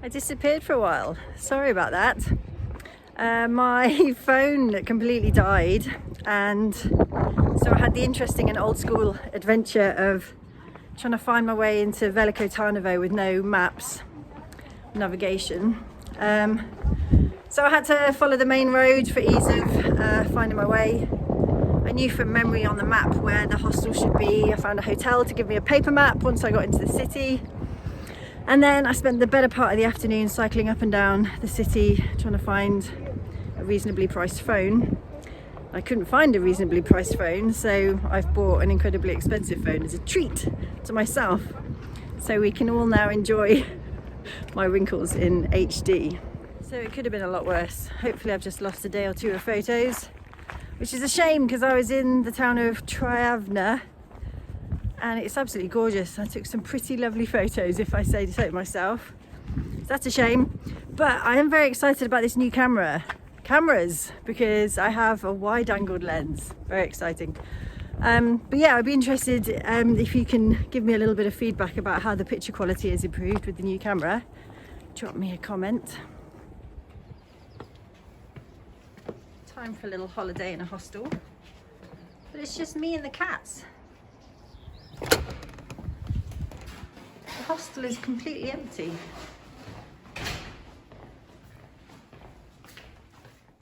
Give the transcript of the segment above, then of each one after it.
I disappeared for a while. Sorry about that. My phone completely died, and so I had the interesting and old school adventure of trying to find my way into Veliko Tarnavo with no maps, navigation. So I had to follow the main road for ease of finding my way. I knew from memory on the map where the hostel should be. I found a hotel to give me a paper map once I got into the city. And then I spent the better part of the afternoon cycling up and down the city trying to find a reasonably priced phone. I couldn't find a reasonably priced phone, so I've bought an incredibly expensive phone as a treat to myself, so we can all now enjoy my wrinkles in HD. So it could have been a lot worse. Hopefully I've just lost a day or two of photos, which is a shame because I was in the town of Triavna and it's absolutely gorgeous. I took some pretty lovely photos, if I say so myself. So that's a shame, but I am very excited about this new cameras because I have a wide-angled lens. Very exciting. But yeah, I'd be interested if you can give me a little bit of feedback about how the picture quality has improved with the new camera. Drop me a comment. Time for a little holiday in a hostel, but it's just me and the cats. The hostel is completely empty.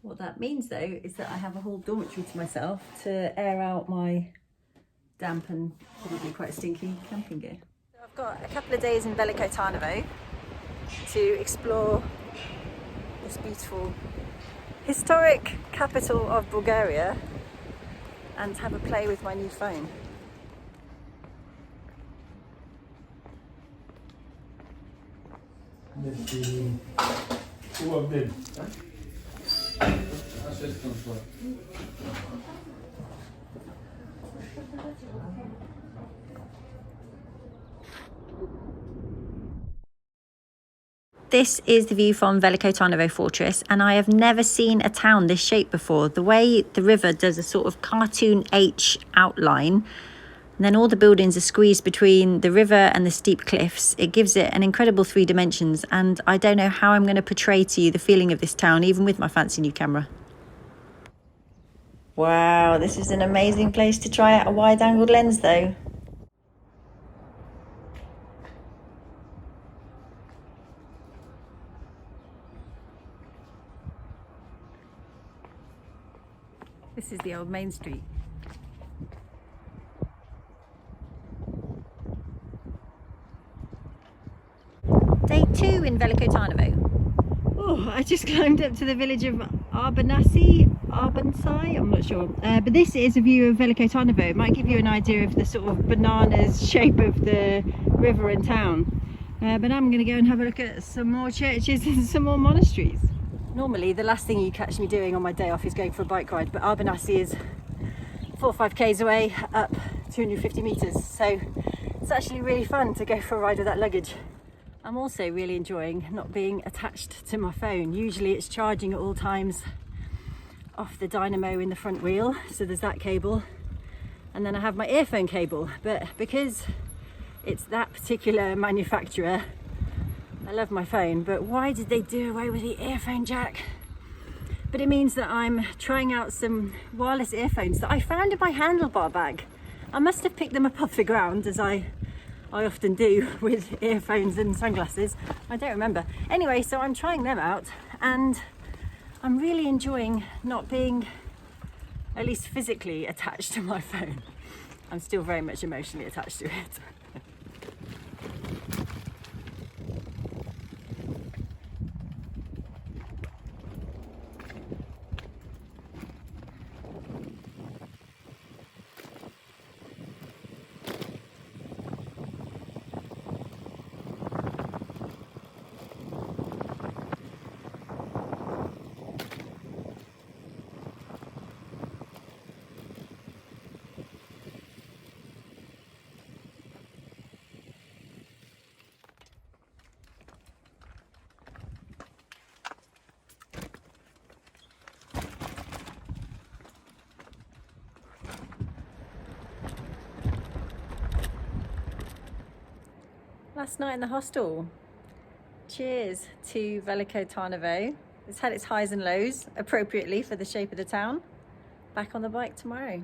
What that means though is that I have a whole dormitory to myself to air out my damp and probably quite stinky camping gear. So I've got a couple of days in Veliko Tarnavo to explore this beautiful historic capital of Bulgaria and have a play with my new phone. This is the view from Veliko Tarnavo Fortress, and I have never seen a town this shape before. The way the river does a sort of cartoon H outline, and then all the buildings are squeezed between the river and the steep cliffs. It gives it an incredible 3 dimensions, and I don't know how I'm going to portray to you the feeling of this town, even with my fancy new camera. Wow, this is an amazing place to try out a wide-angled lens though. This is the old main street. Day 2 in Veliko Tarnavo. Oh, I just climbed up to the village of Arbansi, I'm not sure. But this is a view of Veliko Tarnavo. It might give you an idea of the sort of bananas shape of the river and town. But I'm going to go and have a look at some more churches and some more monasteries. Normally the last thing you catch me doing on my day off is going for a bike ride, but Arbansi is 4 or 5 k's away up 250 meters, so it's actually really fun to go for a ride with that luggage. I'm also really enjoying not being attached to my phone. Usually it's charging at all times off the dynamo in the front wheel, so there's that cable, and then I have my earphone cable, but because it's that particular manufacturer, I love my phone, but why did they do away with the earphone jack? But it means that I'm trying out some wireless earphones that I found in my handlebar bag. I must have picked them up off the ground, as I often do with earphones and sunglasses. I don't remember. Anyway, so I'm trying them out and I'm really enjoying not being, at least physically, attached to my phone. I'm still very much emotionally attached to it. Last night in the hostel, cheers to Veliko Tarnavo. It's had its highs and lows appropriately for the shape of the town. Back on the bike tomorrow.